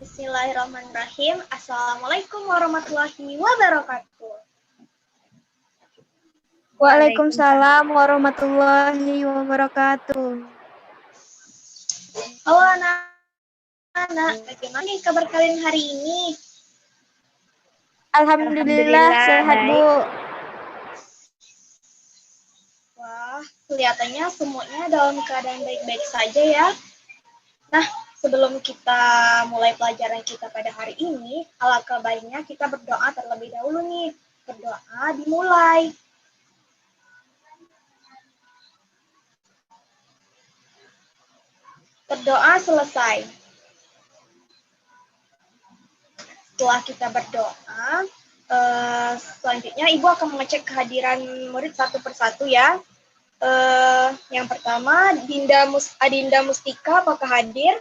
Bismillahirrahmanirrahim. Assalamualaikum warahmatullahi wabarakatuh. Waalaikumsalam warahmatullahi wabarakatuh. Halo anak-anak, bagaimana nih kabar kalian hari ini? Alhamdulillah sehat, baik. Bu. Wah, kelihatannya semuanya dalam keadaan baik-baik saja ya. Nah, sebelum kita mulai pelajaran kita pada hari ini, alangkah baiknya kita berdoa terlebih dahulu nih. Berdoa dimulai. Berdoa selesai. Setelah kita berdoa, selanjutnya Ibu akan mengecek kehadiran murid satu persatu ya. Yang pertama, Adinda Mustika, apakah hadir?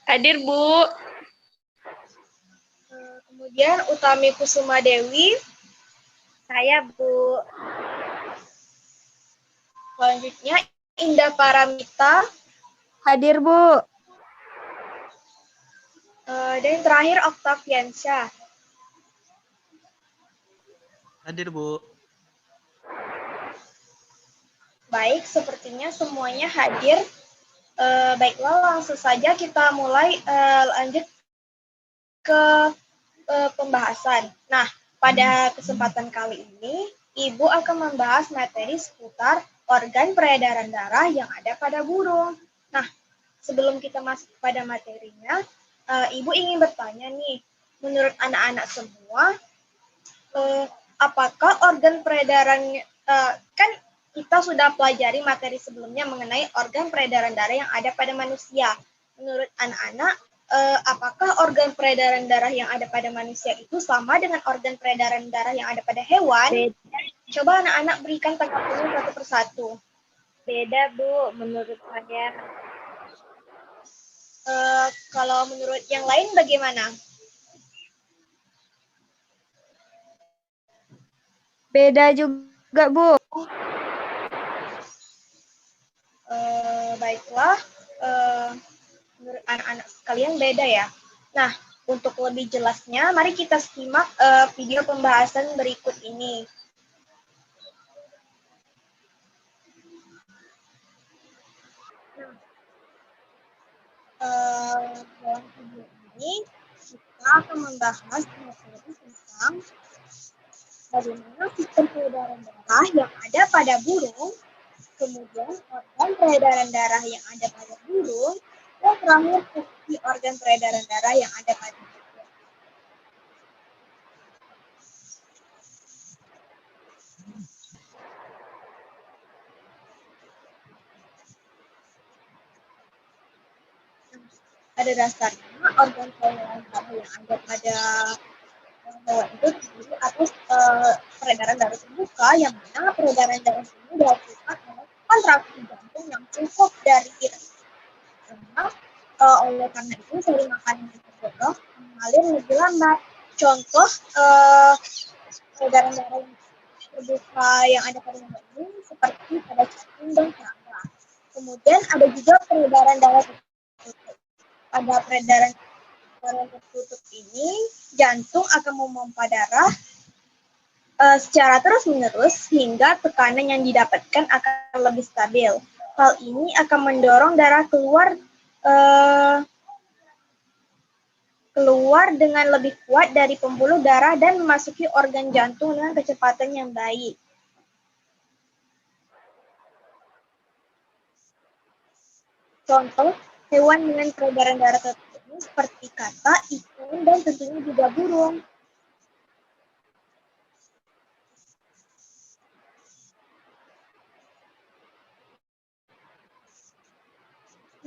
Hadir, Bu. Kemudian Utami Kusuma Dewi. Saya, Bu. Selanjutnya Indah Paramita. Hadir, Bu. Dan terakhir Oktaviansyah. Hadir, Bu. Baik, sepertinya semuanya hadir. Baiklah, langsung saja kita mulai lanjut ke pembahasan. Nah, pada kesempatan kali ini, Ibu akan membahas materi seputar organ peredaran darah yang ada pada burung. Nah, sebelum kita masuk pada materinya, Ibu ingin bertanya nih, menurut anak-anak semua, apakah organ peredaran, kan kita sudah pelajari materi sebelumnya mengenai organ peredaran darah yang ada pada manusia. Menurut anak-anak, apakah organ peredaran darah yang ada pada manusia itu sama dengan organ peredaran darah yang ada pada hewan? Beda. Coba anak-anak berikan tanggapannya satu persatu. Beda, Bu, menurut saya. Kalau menurut yang lain bagaimana? Beda juga, Bu. Baiklah, menurut anak-anak sekalian beda ya. Nah, untuk lebih jelasnya, mari kita simak video pembahasan berikut ini. Dalam video ini, kita akan membahas materi tentang bagaimana sistem peredaran darah yang ada pada burung, kemudian organ peredaran darah yang ada pada burung, dan terakhir fungsi organ peredaran darah yang ada pada manusia. Pada dasarnya, organ peredaran darah yang ada pada hewan itu terdiri atas peredaran darah terbuka, yang mana peredaran darah ini dilakukan oleh kontraksi jantung yang cukup dari iritasi. Oleh karena itu, sel makanan yang tergolong mengalir lebih lambat. Contoh peredaran darah yang terbuka yang ada pada hewan ini seperti pada cacing dan serangga. Kemudian ada juga peredaran darah tertutup. Pada peredaran darah tertutup ini, jantung akan memompa darah secara terus-menerus hingga tekanan yang didapatkan akan lebih stabil. Hal ini akan mendorong darah keluar dengan lebih kuat dari pembuluh darah dan memasuki organ jantung dengan kecepatan yang baik. Contoh hewan dengan peredaran darah tertutup ini seperti kata, ikan, dan tentunya juga burung.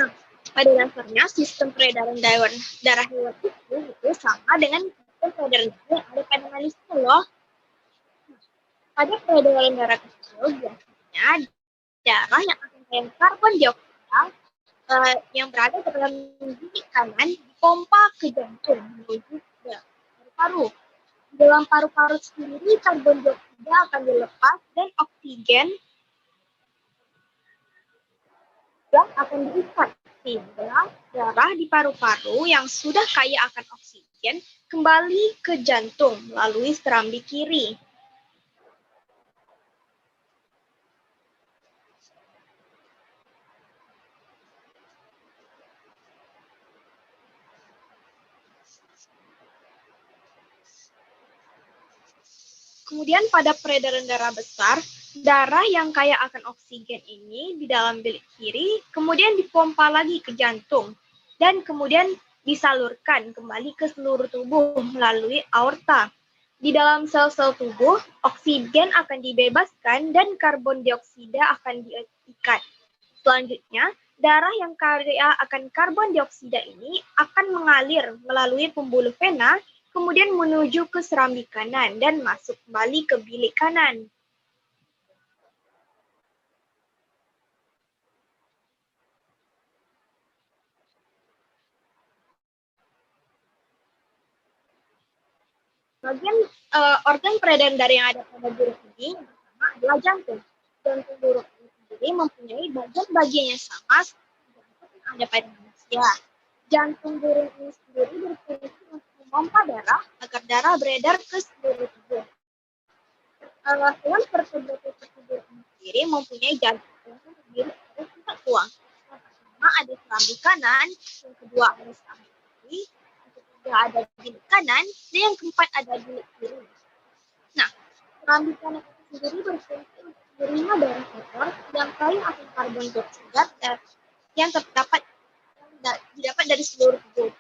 Nah, pada dasarnya sistem peredaran darah hewan itu sama dengan sistem peredaran darah yang ada pada manusia loh. Pada peredaran darah kecil biasanya darah yang akan kaya karbon dioksida yang berada di dalam gigi kanan dipompa ke jantung menuju ke paru-paru. Di dalam paru-paru sendiri karbon dioksida akan dilepas dan oksigen yang akan diikat sehingga darah di paru-paru yang sudah kaya akan oksigen kembali ke jantung melalui serambi kiri. Kemudian pada peredaran darah besar, darah yang kaya akan oksigen ini di dalam bilik kiri kemudian dipompa lagi ke jantung dan kemudian disalurkan kembali ke seluruh tubuh melalui aorta. Di dalam sel-sel tubuh, oksigen akan dibebaskan dan karbon dioksida akan diikat. Selanjutnya, darah yang kaya akan karbon dioksida ini akan mengalir melalui pembuluh vena kemudian menuju ke serambi kanan dan masuk kembali ke bilik kanan. Bagian organ peredaran darah yang ada pada burung ini yang pertama adalah jantung. Jantung burung ini sendiri mempunyai bagian-bagian yang sama seperti yang ada pada manusia. Jantung burung ini sendiri berfungsi untuk memompa darah agar darah beredar ke seluruh tubuh. Hewan vertebrata burung ini sendiri mempunyai jantung yang terdiri dari 4 tuang. Yang pertama ada serambi kanan, yang kedua ada serambi kiri, yang ketiga ada bilik kanan, dan yang keempat ada bilik kiri. Nah, serambi kanan itu sendiri berfungsi untuk menerima darah kotor yang kaya akan karbon dioksida yang didapat dari seluruh tubuh.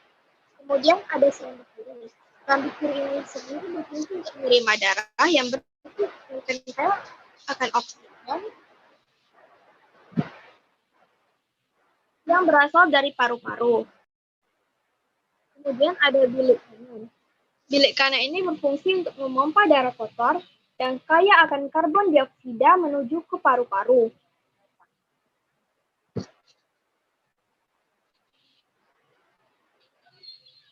Kemudian ada serambi kiri. Serambi kiri ini sendiri berfungsi untuk menerima darah yang kaya akan oksigen yang berasal dari paru-paru. Kemudian ada bilik kanan. Bilik kanan ini berfungsi untuk memompa darah kotor yang kaya akan karbon dioksida menuju ke paru-paru.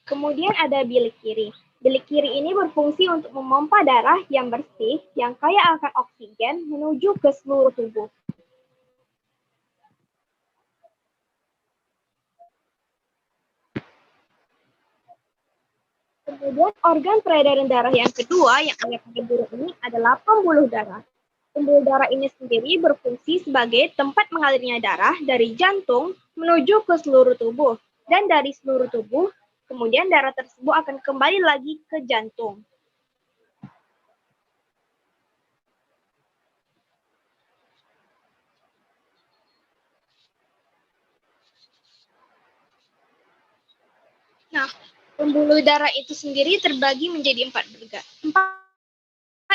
Kemudian ada bilik kiri. Bilik kiri ini berfungsi untuk memompa darah yang bersih yang kaya akan oksigen menuju ke seluruh tubuh. Kemudian organ peredaran darah yang kedua yang ada pada burung ini adalah pembuluh darah. Pembuluh darah ini sendiri berfungsi sebagai tempat mengalirnya darah dari jantung menuju ke seluruh tubuh. Dan dari seluruh tubuh, kemudian darah tersebut akan kembali lagi ke jantung. Nah, pembuluh darah itu sendiri terbagi menjadi 4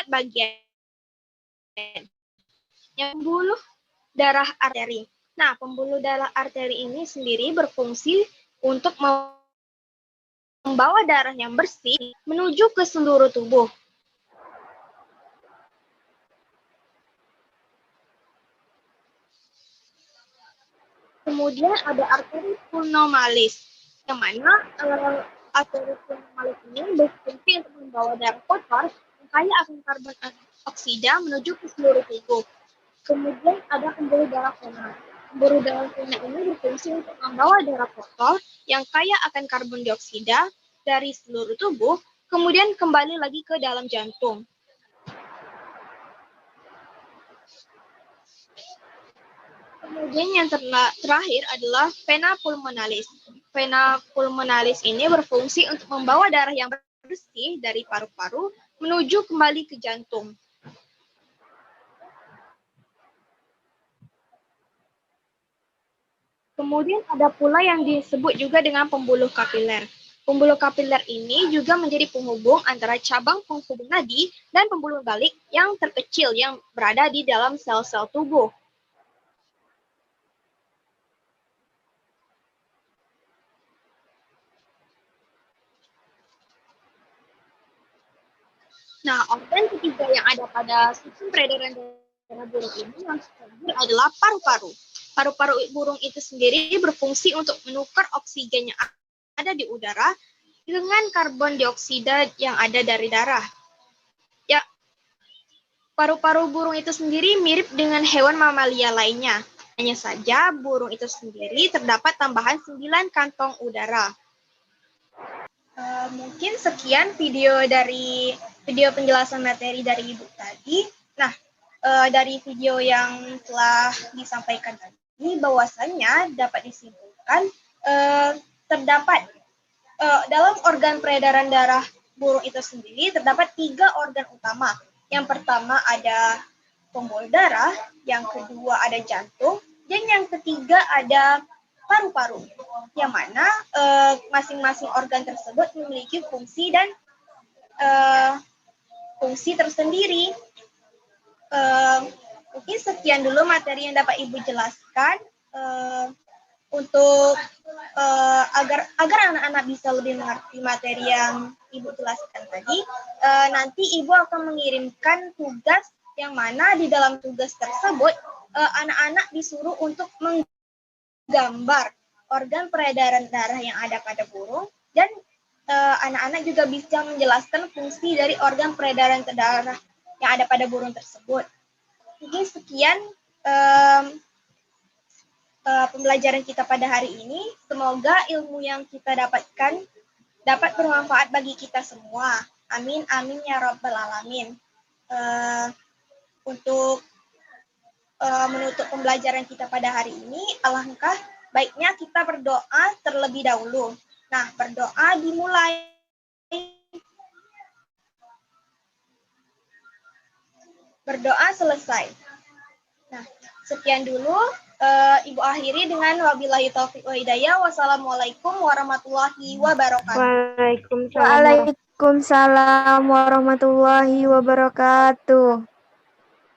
bagian. Yang pembuluh darah arteri. Nah, pembuluh darah arteri ini sendiri berfungsi untuk membawa darah yang bersih menuju ke seluruh tubuh. Kemudian ada arteri pulmonalis, yang mana arteri pulmonalis ini berfungsi untuk membawa darah kotor yang kaya akan karbon dioksida menuju ke seluruh tubuh. Kemudian ada pembuluh darah vena. Pembuluh darah vena ini berfungsi untuk membawa darah kotor yang kaya akan karbon dioksida dari seluruh tubuh, kemudian kembali lagi ke dalam jantung. Kemudian yang terakhir adalah vena pulmonalis. Vena pulmonalis ini berfungsi untuk membawa darah yang bersih dari paru-paru menuju kembali ke jantung. Kemudian ada pula yang disebut juga dengan pembuluh kapiler. Pembuluh kapiler ini juga menjadi penghubung antara cabang penghubung nadi dan pembuluh balik yang terkecil yang berada di dalam sel-sel tubuh. Nah, organ ketiga yang ada pada sistem peredaran darah burung ini yang terakhir adalah paru-paru. Paru-paru burung itu sendiri berfungsi untuk menukar oksigen yang ada di udara dengan karbon dioksida yang ada dari darah. Ya, paru-paru burung itu sendiri mirip dengan hewan mamalia lainnya. Hanya saja burung itu sendiri terdapat tambahan 9 kantong udara. Mungkin sekian video penjelasan materi dari Ibu tadi. Nah, dari video yang telah disampaikan tadi, bahwasannya dapat disimpulkan terdapat dalam organ peredaran darah burung itu sendiri terdapat 3 organ utama. Yang pertama ada pembuluh darah, yang kedua ada jantung, dan yang ketiga ada paru-paru, yang mana masing-masing organ tersebut memiliki fungsi dan fungsi tersendiri. Mungkin sekian dulu materi yang dapat Ibu jelaskan untuk agar anak-anak bisa lebih mengerti materi yang Ibu jelaskan tadi. Nanti Ibu akan mengirimkan tugas yang mana di dalam tugas tersebut anak-anak disuruh untuk menggambar organ peredaran darah yang ada pada burung, dan anak-anak juga bisa menjelaskan fungsi dari organ peredaran darah yang ada pada burung tersebut. Mungkin sekian pembelajaran kita pada hari ini. Semoga ilmu yang kita dapatkan dapat bermanfaat bagi kita semua. Amin, amin ya rabbal alamin. Untuk menutup pembelajaran kita pada hari ini, alangkah baiknya kita berdoa terlebih dahulu. Nah, berdoa dimulai. Berdoa selesai. Nah, sekian dulu. Ibu akhiri dengan wabillahi taufiq wa hidayah. Wassalamualaikum warahmatullahi wabarakatuh. Waalaikumsalam warahmatullahi wabarakatuh.